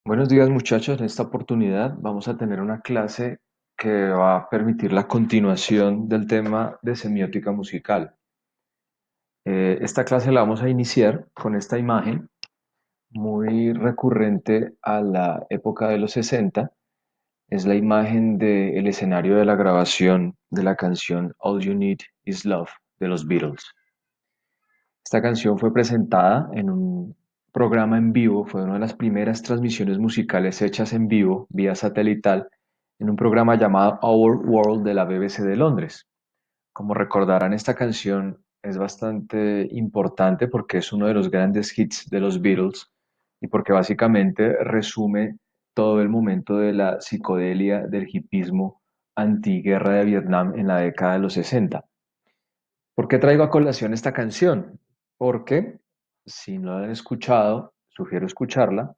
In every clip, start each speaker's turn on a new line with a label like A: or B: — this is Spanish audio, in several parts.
A: Buenos días muchachos, en esta oportunidad vamos a tener una clase que va a permitir la continuación del tema de semiótica musical. Esta clase la vamos a iniciar con esta imagen muy recurrente a la época de los 60. Es la imagen del escenario de la grabación de la canción All You Need Is Love de los Beatles. Esta canción fue presentada en un programa en vivo, fue una de las primeras transmisiones musicales hechas en vivo, vía satelital, en un programa llamado Our World de la BBC de Londres. Como recordarán, esta canción es bastante importante porque es uno de los grandes hits de los Beatles y porque básicamente resume todo el momento de la psicodelia del hipismo antiguerra de Vietnam en la década de los 60. ¿Por qué traigo a colación esta canción? Porque, si no la han escuchado, sugiero escucharla.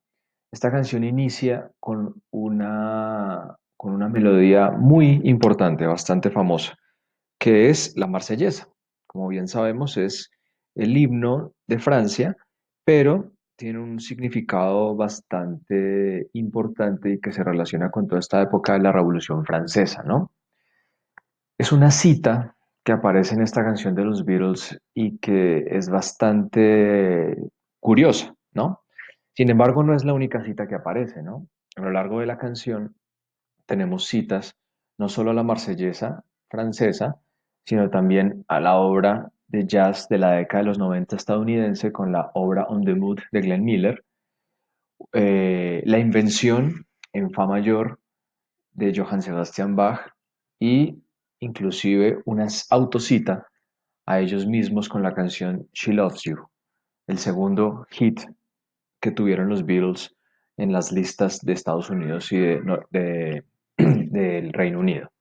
A: Esta canción inicia con una melodía muy importante, bastante famosa, que es la Marsellesa. Como bien sabemos, es el himno de Francia, pero tiene un significado bastante importante y que se relaciona con toda esta época de la Revolución Francesa, ¿no? Es una cita que aparece en esta canción de los Beatles y que es bastante curiosa, ¿no? Sin embargo, no es la única cita que aparece, ¿no? A lo largo de la canción tenemos citas no solo a la Marsellesa francesa, sino también a la obra de jazz de la década de los 90 estadounidense con la obra On the Mood de Glenn Miller, la invención en fa mayor de Johann Sebastian Bach y inclusive una autocita a ellos mismos con la canción She Loves You, el segundo hit que tuvieron los Beatles en las listas de Estados Unidos y del Reino Unido.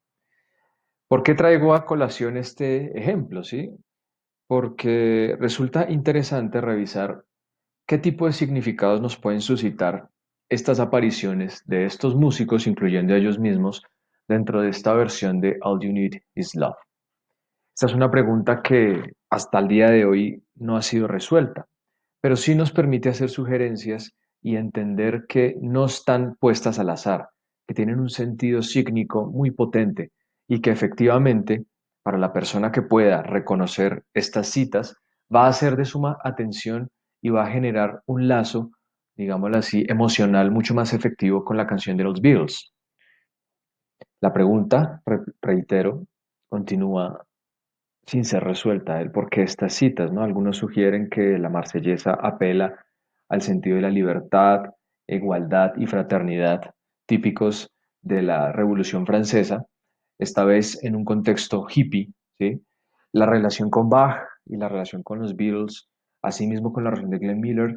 A: ¿Por qué traigo a colación este ejemplo? ¿Sí? Porque resulta interesante revisar qué tipo de significados nos pueden suscitar estas apariciones de estos músicos, incluyendo a ellos mismos, dentro de esta versión de All You Need Is Love. Esta es una pregunta que hasta el día de hoy no ha sido resuelta, pero sí nos permite hacer sugerencias y entender que no están puestas al azar, que tienen un sentido sígnico muy potente y que efectivamente, para la persona que pueda reconocer estas citas, va a ser de suma atención y va a generar un lazo, digámoslo así, emocional mucho más efectivo con la canción de los Beatles. La pregunta, reitero, continúa sin ser resuelta el por qué estas citas, ¿no? Algunos sugieren que la Marsellesa apela al sentido de la libertad, igualdad y fraternidad típicos de la Revolución Francesa, esta vez en un contexto hippie, ¿sí? La relación con Bach y la relación con los Beatles, asimismo con la relación de Glenn Miller,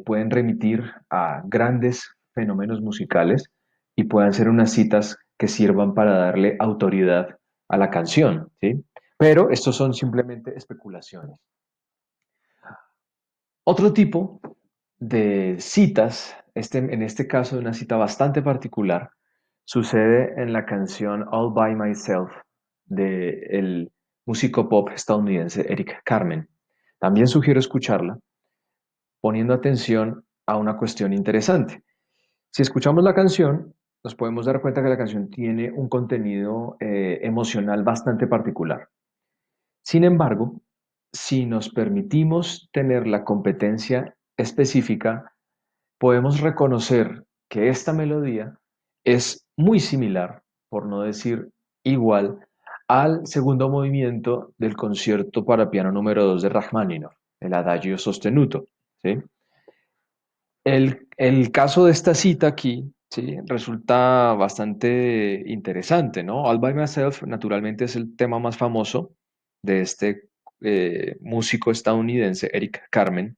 A: pueden remitir a grandes fenómenos musicales y puedan ser unas citas que sirvan para darle autoridad a la canción, ¿sí? Pero estos son simplemente especulaciones. Otro tipo de citas, en este caso una cita bastante particular, sucede en la canción All by Myself del músico pop estadounidense Eric Carmen. También sugiero escucharla poniendo atención a una cuestión interesante. Si escuchamos la canción, nos podemos dar cuenta que la canción tiene un contenido emocional bastante particular. Sin embargo, si nos permitimos tener la competencia específica, podemos reconocer que esta melodía es muy similar, por no decir igual, al segundo movimiento del concierto para piano número 2 de Rachmaninoff, el Adagio sostenuto, ¿sí? El caso de esta cita aquí, ¿sí? Resulta bastante interesante, ¿no? All by Myself, naturalmente, es el tema más famoso de este músico estadounidense, Eric Carmen.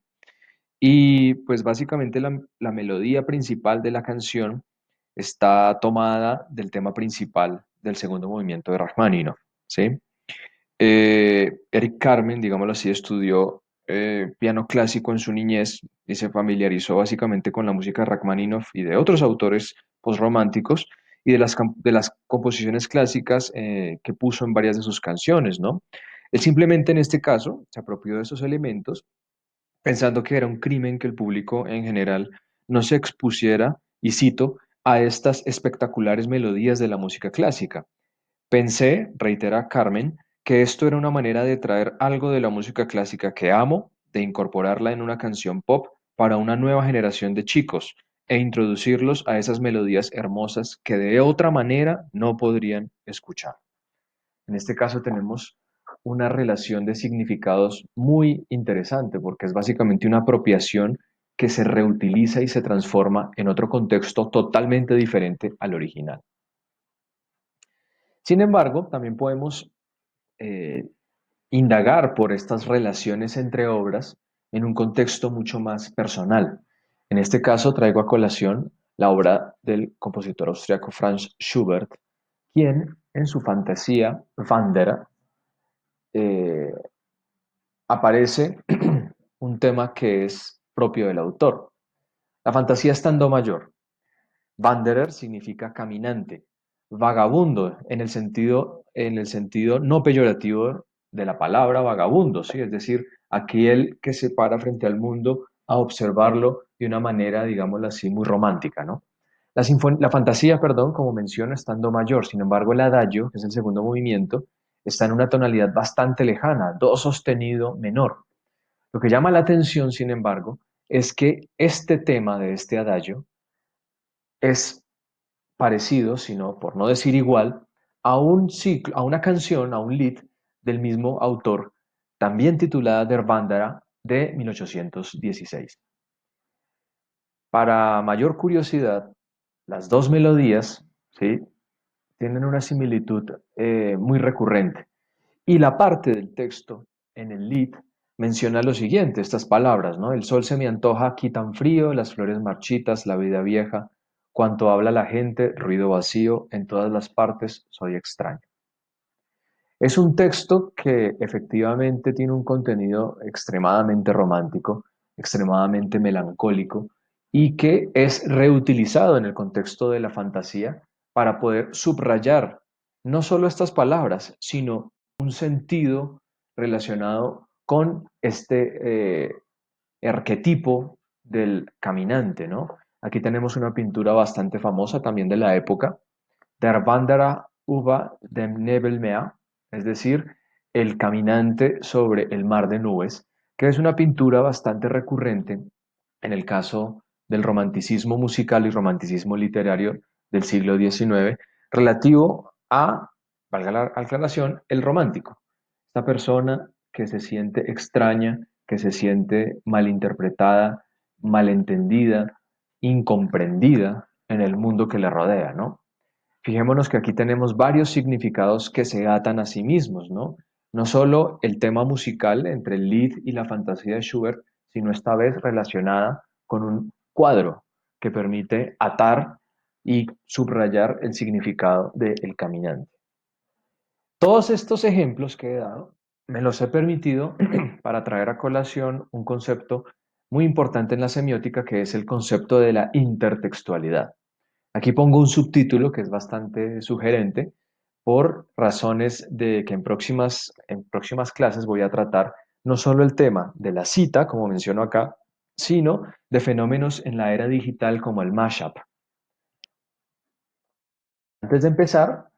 A: Y pues básicamente la melodía principal de la canción está tomada del tema principal del segundo movimiento de Rachmaninoff, ¿sí? Eric Carmen, digámoslo así, estudió piano clásico en su niñez y se familiarizó básicamente con la música de Rachmaninoff y de otros autores posrománticos y de las composiciones clásicas que puso en varias de sus canciones, ¿no? Él simplemente en este caso se apropió de esos elementos pensando que era un crimen que el público en general no se expusiera y cito, a estas espectaculares melodías de la música clásica. Pensé, reitera Carmen, que esto era una manera de traer algo de la música clásica que amo, de incorporarla en una canción pop para una nueva generación de chicos e introducirlos a esas melodías hermosas que de otra manera no podrían escuchar. En este caso tenemos una relación de significados muy interesante porque es básicamente una apropiación que se reutiliza y se transforma en otro contexto totalmente diferente al original. Sin embargo, también podemos eh, indagar por estas relaciones entre obras en un contexto mucho más personal. En este caso traigo a colación la obra del compositor austriaco Franz Schubert, quien en su fantasía Wanderer eh, aparece un tema que es propio del autor. La fantasía está en do mayor. Wanderer significa caminante, vagabundo en el sentido no peyorativo de la palabra vagabundo, ¿sí? Es decir, aquel que se para frente al mundo a observarlo de una manera, digámoslo así, muy romántica, ¿no? La fantasía, perdón, como menciono, está en do mayor, sin embargo, el adagio, que es el segundo movimiento, está en una tonalidad bastante lejana, do sostenido menor. Lo que llama la atención, sin embargo, es que este tema de este adagio es parecido, sino por no decir igual, a un ciclo, a una canción, a un lied del mismo autor, también titulada Der Wanderer de 1816. Para mayor curiosidad, las dos melodías, ¿sí?, tienen una similitud muy recurrente. Y la parte del texto en el lied menciona lo siguiente, estas palabras, ¿no? El sol se me antoja aquí tan frío, las flores marchitas, la vida vieja, cuanto habla la gente, ruido vacío, en todas las partes soy extraño. Es un texto que efectivamente tiene un contenido extremadamente romántico, extremadamente melancólico y que es reutilizado en el contexto de la fantasía para poder subrayar no solo estas palabras, sino un sentido relacionado con este arquetipo del caminante, ¿no? Aquí tenemos una pintura bastante famosa también de la época, Der Wanderer über dem Nebelmeer, es decir, el caminante sobre el mar de nubes, que es una pintura bastante recurrente en el caso del romanticismo musical y romanticismo literario del siglo XIX, relativo a, valga la aclaración, el romántico. Esta persona que se siente extraña, que se siente malinterpretada, malentendida, incomprendida en el mundo que le rodea, ¿no? Fijémonos que aquí tenemos varios significados que se atan a sí mismos, ¿no? No solo el tema musical entre el lied y la fantasía de Schubert, sino esta vez relacionada con un cuadro que permite atar y subrayar el significado del caminante. Todos estos ejemplos que he dado me los he permitido para traer a colación un concepto muy importante en la semiótica que es el concepto de la intertextualidad. Aquí pongo un subtítulo que es bastante sugerente por razones de que en próximas clases voy a tratar no solo el tema de la cita, como menciono acá, sino de fenómenos en la era digital como el mashup. Antes de empezar,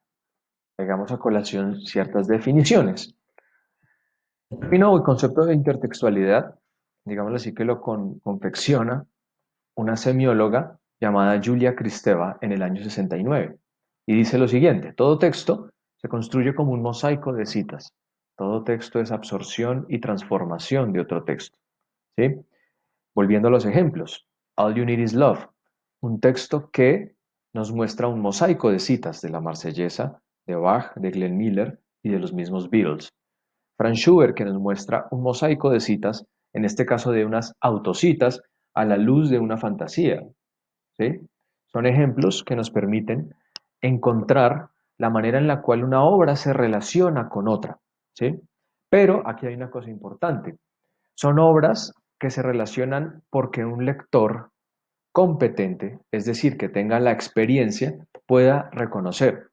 A: hagamos a colación ciertas definiciones. El término o el concepto de intertextualidad, digámoslo así, que lo confecciona una semióloga llamada Julia Kristeva en el año 69. Y dice lo siguiente, todo texto se construye como un mosaico de citas. Todo texto es absorción y transformación de otro texto. ¿Sí? Volviendo a los ejemplos, All You Need Is Love, un texto que nos muestra un mosaico de citas de la Marsellesa, de Bach, de Glenn Miller y de los mismos Beatles. Franz Schubert, que nos muestra un mosaico de citas, en este caso de unas autocitas a la luz de una fantasía. ¿Sí? Son ejemplos que nos permiten encontrar la manera en la cual una obra se relaciona con otra. ¿Sí? Pero aquí hay una cosa importante. Son obras que se relacionan porque un lector competente, es decir, que tenga la experiencia, pueda reconocer.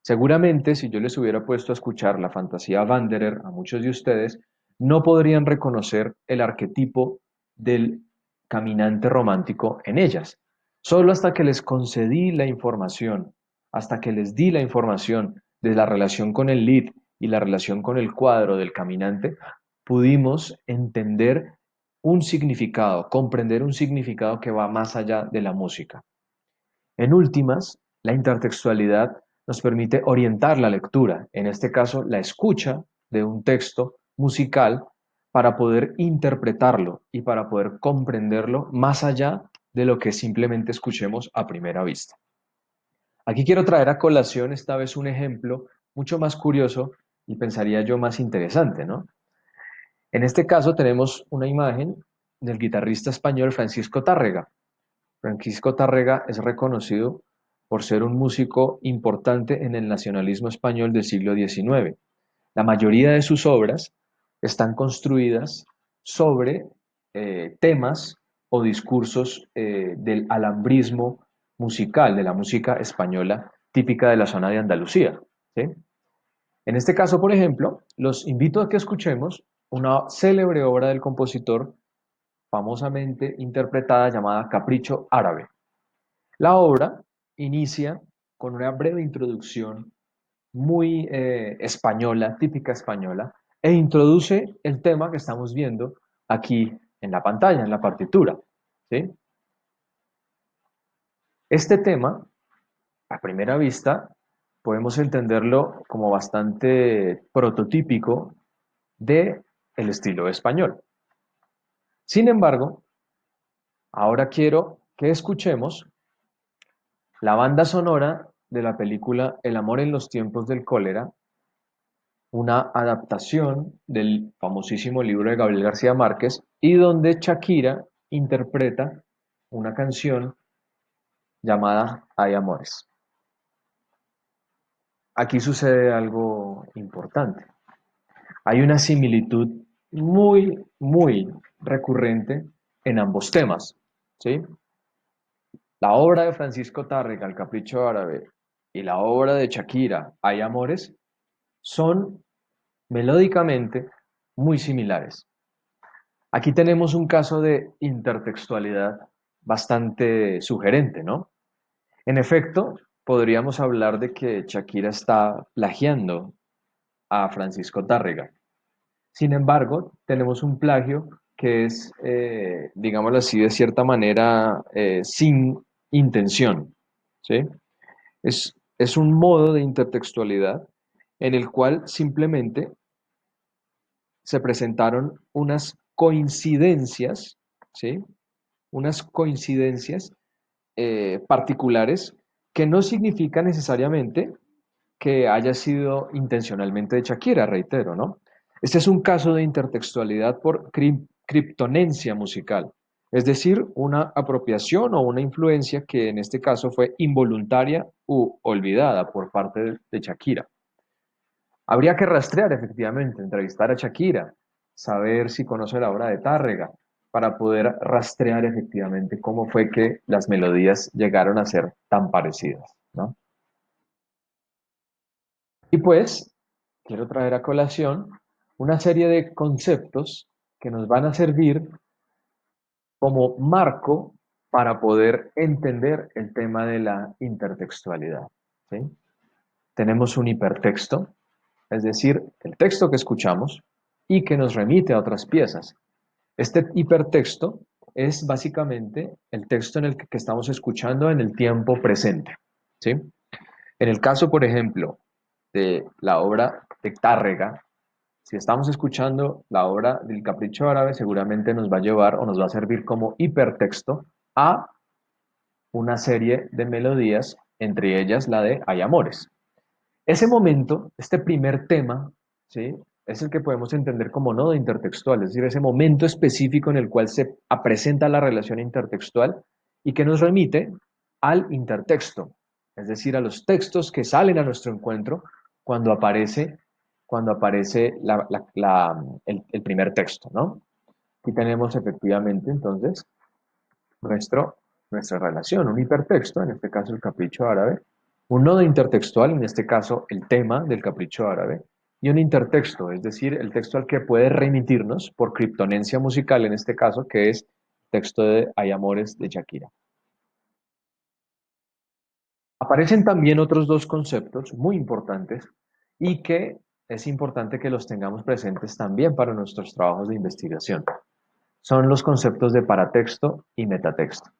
A: Seguramente, si yo les hubiera puesto a escuchar la fantasía Wanderer a muchos de ustedes, no podrían reconocer el arquetipo del caminante romántico en ellas. Solo hasta que les concedí la información, hasta que les di la información de la relación con el lead y la relación con el cuadro del caminante, pudimos entender un significado, comprender un significado que va más allá de la música. En últimas, la intertextualidad nos permite orientar la lectura, en este caso la escucha de un texto musical, para poder interpretarlo y para poder comprenderlo más allá de lo que simplemente escuchemos a primera vista. Aquí quiero traer a colación esta vez un ejemplo mucho más curioso y pensaría yo más interesante, ¿no? En este caso tenemos una imagen del guitarrista español Francisco Tárrega. Francisco Tárrega es reconocido por ser un músico importante en el nacionalismo español del siglo XIX. La mayoría de sus obras están construidas sobre temas o discursos del alambrismo musical, de la música española típica de la zona de Andalucía. ¿Sí? En este caso, por ejemplo, los invito a que escuchemos una célebre obra del compositor famosamente interpretada llamada Capricho Árabe. La obra inicia con una breve introducción muy española, típica española, e introduce el tema que estamos viendo aquí en la pantalla, en la partitura. ¿Sí? Este tema, a primera vista, podemos entenderlo como bastante prototípico de el estilo español. Sin embargo, ahora quiero que escuchemos la banda sonora de la película El amor en los tiempos del cólera, una adaptación del famosísimo libro de Gabriel García Márquez y donde Shakira interpreta una canción llamada Hay Amores. Aquí sucede algo importante. Hay una similitud muy recurrente en ambos temas, ¿sí? La obra de Francisco Tárrega, El Capricho Árabe, y la obra de Shakira, Hay Amores, son melódicamente muy similares. Aquí tenemos un caso de intertextualidad bastante sugerente, ¿no? En efecto, podríamos hablar de que Shakira está plagiando a Francisco Tárrega. Sin embargo, tenemos un plagio que es, digámoslo así, de cierta manera, sin intención, ¿sí? Es un modo de intertextualidad en el cual simplemente se presentaron unas coincidencias, ¿sí? Unas coincidencias particulares que no significa necesariamente que haya sido intencionalmente de Shakira, reitero, ¿no? Este es un caso de intertextualidad por criptonencia musical, es decir, una apropiación o una influencia que en este caso fue involuntaria u olvidada por parte de Shakira. Habría que rastrear efectivamente, entrevistar a Shakira, saber si conoce la obra de Tárrega, para poder rastrear efectivamente cómo fue que las melodías llegaron a ser tan parecidas, ¿no? Y pues, quiero traer a colación una serie de conceptos que nos van a servir como marco para poder entender el tema de la intertextualidad, ¿sí? Tenemos un hipertexto, es decir, el texto que escuchamos y que nos remite a otras piezas. Este hipertexto es básicamente el texto en el que estamos escuchando en el tiempo presente, ¿sí? En el caso, por ejemplo, de la obra de Tárrega, si estamos escuchando la obra del Capricho Árabe, seguramente nos va a llevar o nos va a servir como hipertexto a una serie de melodías, entre ellas la de Hay Amores. Ese momento, este primer tema, ¿sí? Es el que podemos entender como nodo intertextual, es decir, ese momento específico en el cual se presenta la relación intertextual y que nos remite al intertexto, es decir, a los textos que salen a nuestro encuentro cuando aparece, cuando aparece el primer texto, ¿no? Aquí tenemos efectivamente entonces nuestro, nuestra relación, un hipertexto, en este caso el capricho árabe, un nodo intertextual, en este caso el tema del capricho árabe, y un intertexto, es decir, el texto al que puede remitirnos por criptonencia musical, en este caso, que es texto de Hay Amores de Shakira. Aparecen también otros dos conceptos muy importantes y que es importante que los tengamos presentes también para nuestros trabajos de investigación. Son los conceptos de paratexto y metatexto.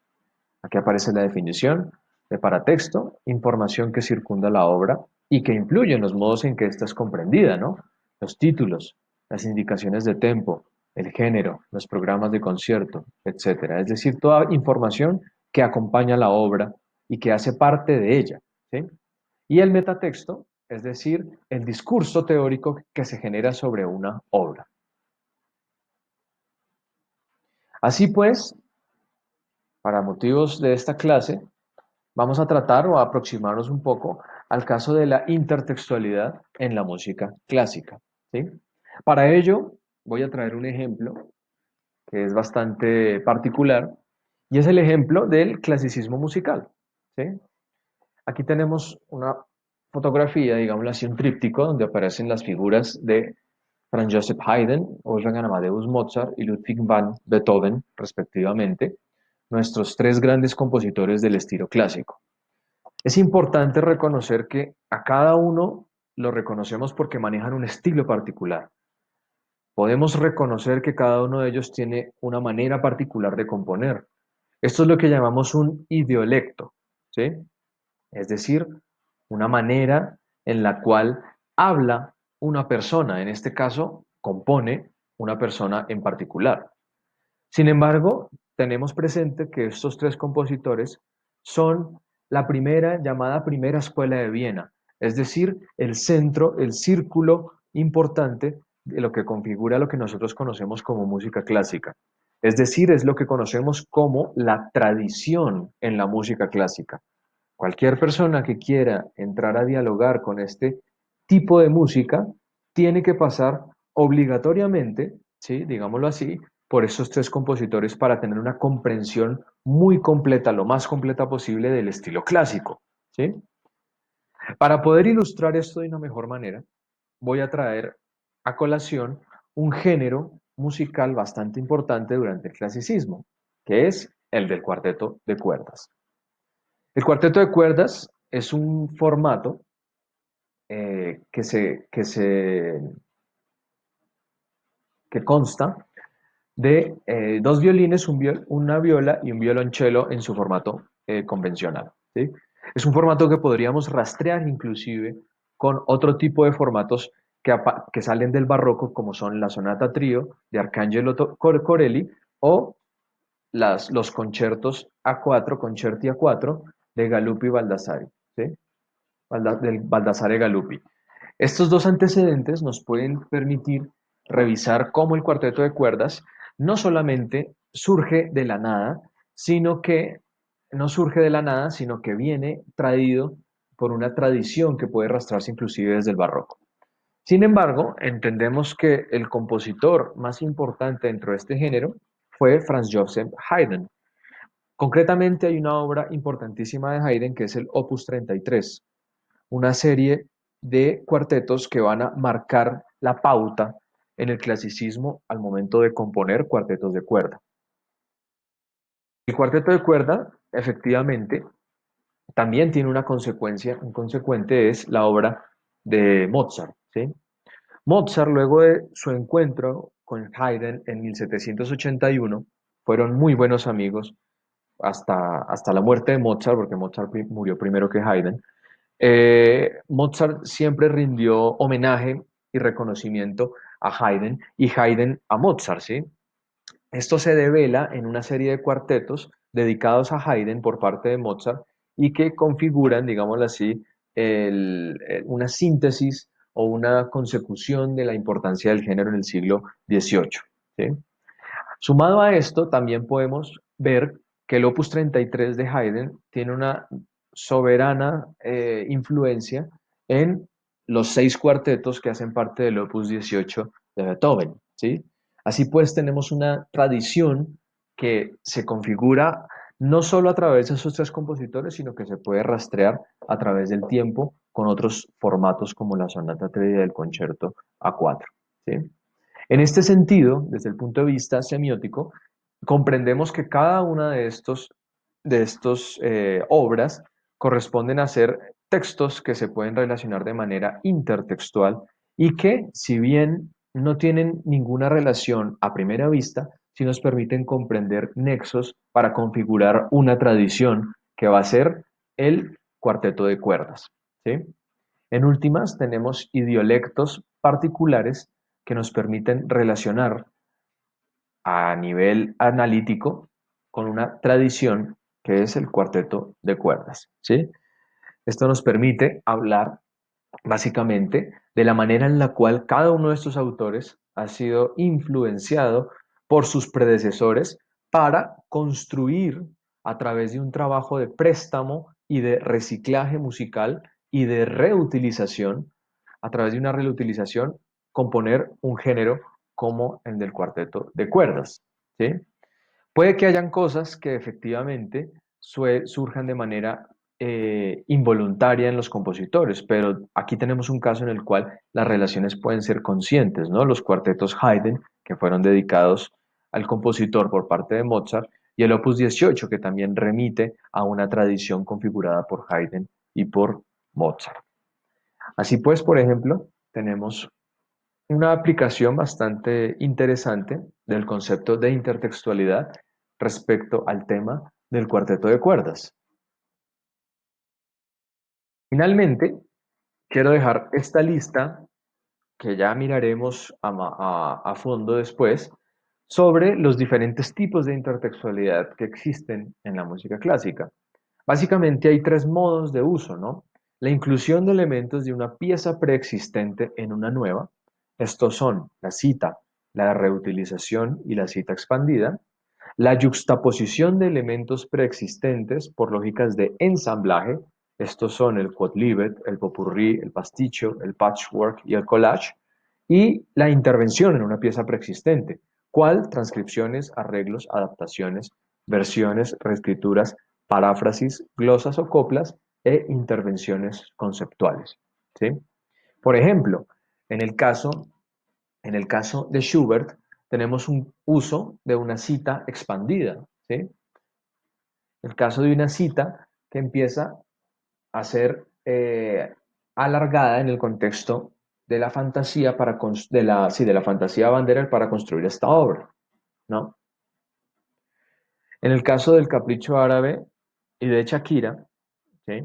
A: Aquí aparece la definición de paratexto, información que circunda la obra y que influye en los modos en que ésta es comprendida, ¿no? Los títulos, las indicaciones de tempo, el género, los programas de concierto, etcétera. Es decir, toda información que acompaña la obra y que hace parte de ella, ¿sí? Y el metatexto, es decir, el discurso teórico que se genera sobre una obra. Así pues, para motivos de esta clase, vamos a tratar o a aproximarnos un poco al caso de la intertextualidad en la música clásica, ¿sí? Para ello, voy a traer un ejemplo que es bastante particular y es el ejemplo del clasicismo musical, ¿sí? Aquí tenemos una fotografía, digámoslo así, un tríptico donde aparecen las figuras de Franz Joseph Haydn, Wolfgang Amadeus Mozart y Ludwig van Beethoven, respectivamente, nuestros tres grandes compositores del estilo clásico. Es importante reconocer que a cada uno lo reconocemos porque manejan un estilo particular. Podemos reconocer que cada uno de ellos tiene una manera particular de componer. Esto es lo que llamamos un idiolecto, ¿sí? Es decir, una manera en la cual habla una persona, en este caso, compone una persona en particular. Sin embargo, tenemos presente que estos tres compositores son la primera llamada primera escuela de Viena, es decir, el centro, el círculo importante de lo que configura lo que nosotros conocemos como música clásica. Es decir, es lo que conocemos como la tradición en la música clásica. Cualquier persona que quiera entrar a dialogar con este tipo de música tiene que pasar obligatoriamente, ¿sí? Digámoslo así, por esos tres compositores para tener una comprensión muy completa, lo más completa posible del estilo clásico, ¿sí? Para poder ilustrar esto de una mejor manera, voy a traer a colación un género musical bastante importante durante el clasicismo, que es el del cuarteto de cuerdas. El cuarteto de cuerdas es un formato que consta de dos violines, una viola y un violonchelo en su formato convencional, ¿sí? Es un formato que podríamos rastrear inclusive con otro tipo de formatos que salen del barroco, como son la sonata trío de Arcangelo Corelli o los conciertos A4, concerti A4 de Galuppi y Baldassari, ¿sí? Del Baldassare Galuppi. Estos dos antecedentes nos pueden permitir revisar cómo el cuarteto de cuerdas no solamente surge de la nada, sino que no surge de la nada, sino que viene traído por una tradición que puede arrastrarse inclusive desde el barroco. Sin embargo, entendemos que el compositor más importante dentro de este género fue Franz Joseph Haydn. Concretamente hay una obra importantísima de Haydn que es el Opus 33, una serie de cuartetos que van a marcar la pauta en el clasicismo al momento de componer cuartetos de cuerda. El cuarteto de cuerda, efectivamente, también tiene una consecuencia, un consecuente es la obra de Mozart, ¿sí? Mozart, luego de su encuentro con Haydn en 1781, fueron muy buenos amigos hasta la muerte de Mozart, porque Mozart murió primero que Haydn. Mozart siempre rindió homenaje y reconocimiento a Haydn y Haydn a Mozart, ¿sí? Esto se devela en una serie de cuartetos dedicados a Haydn por parte de Mozart y que configuran, digámoslo así, una síntesis o una consecución de la importancia del género en el siglo XVIII, ¿sí? Sumado a esto, también podemos ver que el Opus 33 de Haydn tiene una soberana influencia en los seis cuartetos que hacen parte del Opus 18 de Beethoven, ¿sí? Así pues, tenemos una tradición que se configura no solo a través de esos tres compositores, sino que se puede rastrear a través del tiempo con otros formatos como la sonata tríada del concierto A4, ¿sí? En este sentido, desde el punto de vista semiótico, comprendemos que cada una de estos obras corresponden a ser textos que se pueden relacionar de manera intertextual y que, si bien no tienen ninguna relación a primera vista, sí nos permiten comprender nexos para configurar una tradición que va a ser el cuarteto de cuerdas, ¿sí? En últimas, tenemos idiolectos particulares que nos permiten relacionar a nivel analítico con una tradición que es el cuarteto de cuerdas, ¿sí? Esto nos permite hablar básicamente de la manera en la cual cada uno de estos autores ha sido influenciado por sus predecesores para construir a través de un trabajo de préstamo y de reciclaje musical y de reutilización, a través de una reutilización, componer un género como el del cuarteto de cuerdas, ¿sí? Puede que hayan cosas que efectivamente surjan de manera involuntaria en los compositores, pero aquí tenemos un caso en el cual las relaciones pueden ser conscientes, ¿no? Los cuartetos Haydn, que fueron dedicados al compositor por parte de Mozart, y el Opus 18, que también remite a una tradición configurada por Haydn y por Mozart. Así pues, por ejemplo, tenemos una aplicación bastante interesante del concepto de intertextualidad respecto al tema del cuarteto de cuerdas. Finalmente, quiero dejar esta lista, que ya miraremos a fondo después, sobre los diferentes tipos de intertextualidad que existen en la música clásica. Básicamente hay tres modos de uso, ¿no? La inclusión de elementos de una pieza preexistente en una nueva. Estos son la cita, la reutilización y la cita expandida. La yuxtaposición de elementos preexistentes por lógicas de ensamblaje. Estos son el quodlibet, el popurrí, el pasticho, el patchwork y el collage. Y la intervención en una pieza preexistente. ¿Cuál? Transcripciones, arreglos, adaptaciones, versiones, reescrituras, paráfrasis, glosas o coplas e intervenciones conceptuales, ¿sí? Por ejemplo, en el caso, en el caso de Schubert, tenemos un uso de una cita expandida, ¿sí? El caso de una cita que empieza a ser alargada en el contexto de la fantasía de la fantasía Banderer para construir esta obra, ¿no? En el caso del capricho árabe y de Shakira, ¿sí?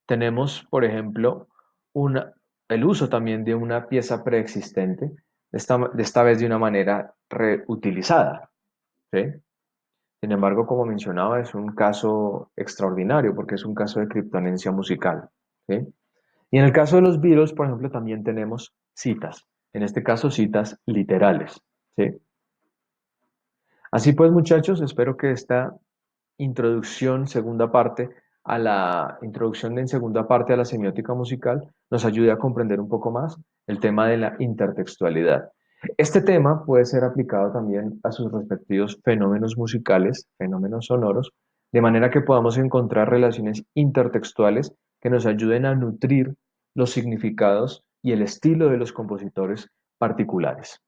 A: Tenemos, por ejemplo, una- el uso también de una pieza preexistente, de esta vez de una manera reutilizada, ¿sí? Sin embargo, como mencionaba, es un caso extraordinario porque es un caso de criptonencia musical, ¿sí? Y en el caso de los Beatles, por ejemplo, también tenemos citas, en este caso citas literales, ¿sí? Así pues, muchachos, espero que esta introducción en segunda parte a la semiótica musical nos ayude a comprender un poco más el tema de la intertextualidad. Este tema puede ser aplicado también a sus respectivos fenómenos musicales, fenómenos sonoros, de manera que podamos encontrar relaciones intertextuales que nos ayuden a nutrir los significados y el estilo de los compositores particulares.